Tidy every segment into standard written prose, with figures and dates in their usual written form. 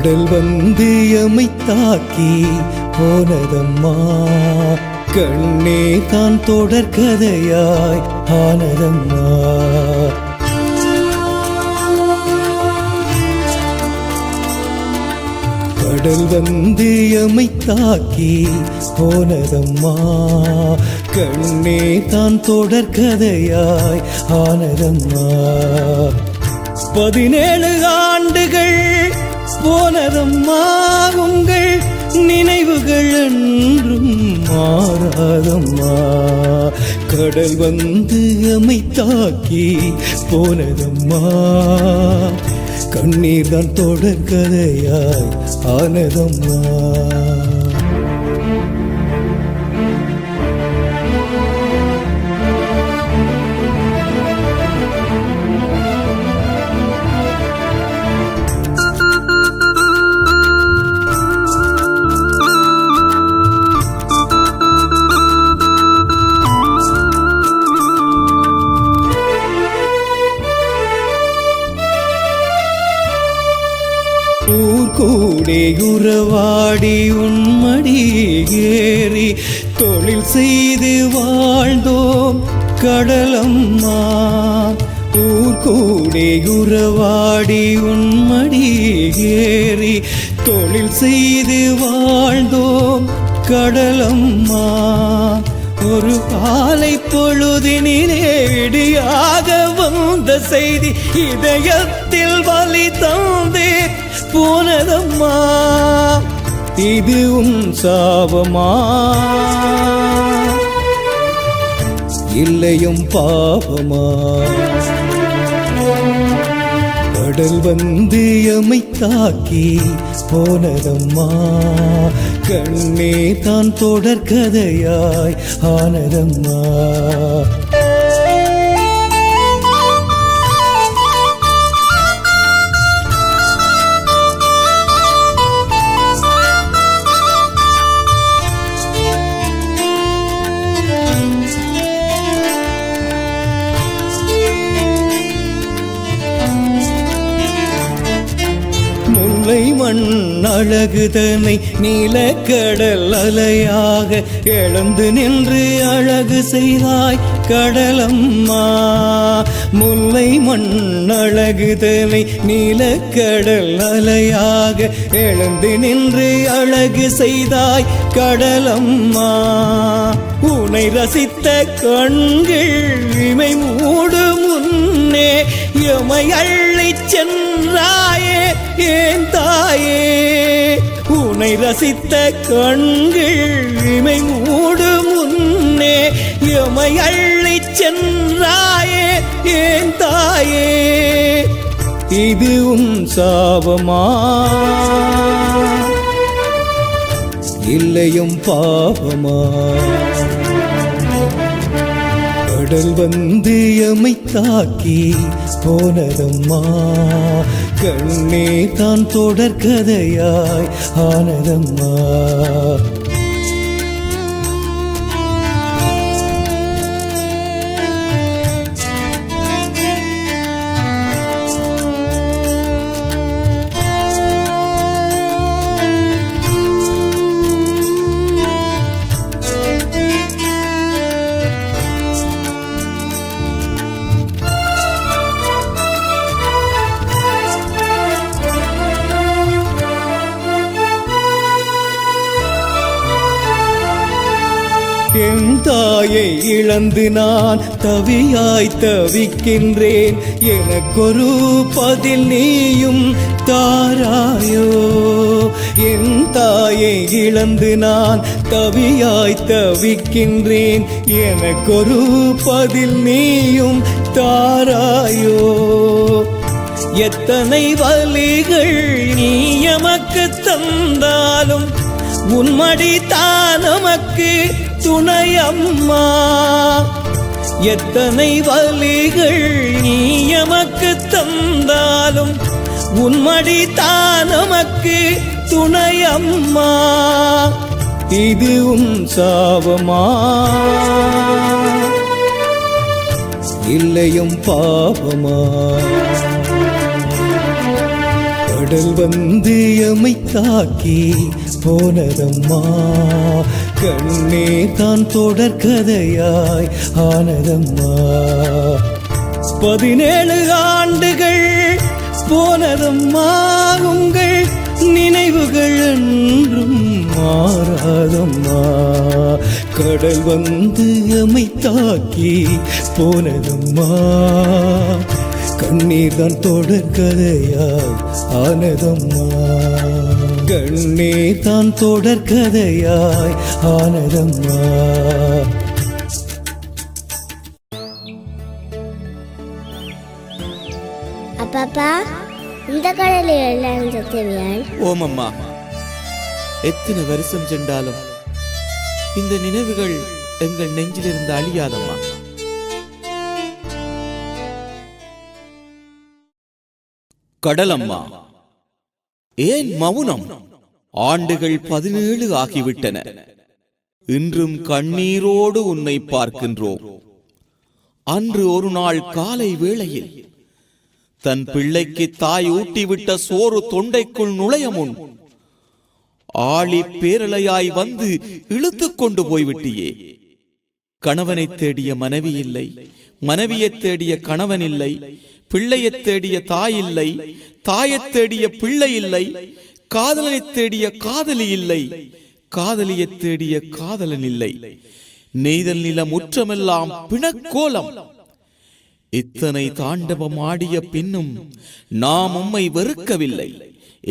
கடல் வந்து எமை தாக்கி போனதம்மா, கண்ணே தான் தொடர் கதையாய் ஆனதம்மா. கடல் வந்து எமை தாக்கி போனதம்மா, கண்ணே தான் தொடர் கதையாய் ஆனதம்மா. 17 ஆண்டுகள் போனதம்மா, உங்கள் நினைவுகள் என்றும் மாறாதம்மா. கடல் வந்து எமை தாக்கி போனதம்மா, கண்ணீர் தான் தொடர் கதையாய் ஆனதம்மா. ஊர்கூடே உறவாடி உன்மடி ஏறி தொழில் செய்து வாழ்ந்தோம் கடலம்மா. ஊர்கூடே உறவாடி உன்மடி ஏறி தொழில் செய்து வாழ்ந்தோம் கடலம்மா. ஒரு காலை பொழுதினிலே விடியாக வந்த செய்தி இதயத்தில் வலி தந்தே போனதம்மா. இது உன் சாபமா இல்லையும் பாவமா? கடல் வந்து எமை தாக்கி போனதம்மா, கண்ணே தான் தொடர் கதையாய் ஆனதம்மா. முல்லை மண் அழகுதனை நீலக்கடல் அலையாக எழுந்து நின்று அழகு செய்தாய் கடலம்மா. முல்லை மண் அழகுதனை நீலக்கடல் அலையாக எழுந்து நின்று அழகு செய்தாய் கடலம்மா. உனை ரசித்த கண்கள் இமை மூடும் முன்னே எமை அள்ளி சென்றாயே ஏன் தாயே. உனை ரசித்த கண்கள் இமை மூடும் முன்னே எமை அள்ளி சென்றாயே ஏன் தாயே. இது உன் சாபமா இல்லையும் பாவமா? கடல் வந்து எமை தாக்கி போனதம்மா, கண்ணே தான் தொடர் கதையாய் ஆனதம்மா. என் தாயை இழந்து நான் தவியாய் தவிக்கின்றேன், எனக்கொரு பதில் நீயும் தாராயோ. என் தாயை இழந்து நான் தவியாய் தவிக்கின்றேன், எனக்கொரு பதில் நீயும் தாராயோ. எத்தனை வலிகள் நீ எமக்கு தந்தாலும் உன்மடி தான் நமக்கு துணையம்மா. எத்தனை வலிகள் நீ எமக்கு தந்தாலும் உன்மடி தான் நமக்கு துணையம்மா. இது உன் சாபமா இல்லையும் பாவமா? கடல் வந்து எமை தாக்கி போனதம்மா, கண்ணே தான் தொடர்கதையாய் ஆனதம்மா. 17 ஆண்டுகள் போனதம்மா, உங்கள் நினைவுகள் என்றும் மாறாதம்மா. கடல் வந்து எமை தாக்கி போனதம்மா, கண்ணீர் தான் தொடர்கதையாய் ஆனதம்மா. கண்ணீர் தான் தொடர்கதையாய் ஆனதம்மா. அப்பாப்பா, இந்த கடலில் எல்லாரும் சத்தியவியாள். ஓமம்மா, எத்தனை வருஷம் சென்றாலும் இந்த நினைவுகள் எங்கள் நெஞ்சிலிருந்து அழியாதம்மா. கடலம்மா, ஏன் மௌனம்? ஆண்டுகள் 17 ஆகிவிட்டன. இன்றும் கண்ணீரோடு உன்னை பார்க்கின்றோம். அன்று ஒரு நாள் காலை வேளையில் தன் பிள்ளைக்கு தாய் ஊட்டிவிட்ட சோறு தொண்டைக்குள் நுழைய முன் ஆழி பேரலையாய் வந்து இழுத்து கொண்டு போய்விட்டியே. கணவனை தேடிய மனைவி இல்லை, மனைவியை தேடிய கணவன் இல்லை, பிள்ளையை தேடிய தாய் இல்லை, தாயை தேடிய பிள்ளை இல்லை, காதலனை தேடிய காதலி இல்லை, காதலியை தேடிய காதலன் இல்லை. நெய்தல் நில முற்றமெல்லாம் பிணக்கோலம். இத்தனை தாண்டவம் ஆடிய பின்னும் நாம் உம்மை வெறுக்கவில்லை.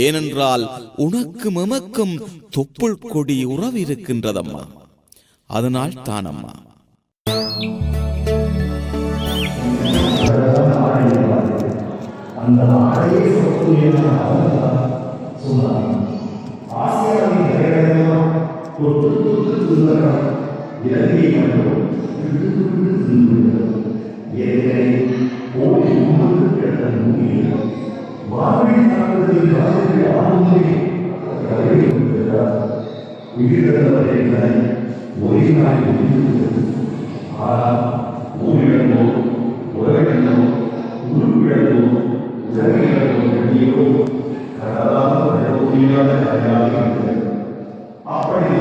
ஏனென்றால் உனக்கும் எமக்கும் தொப்புள் கொடி உறவு இருக்கின்றதம்மா. அதனால் தானம்மா. அப்படி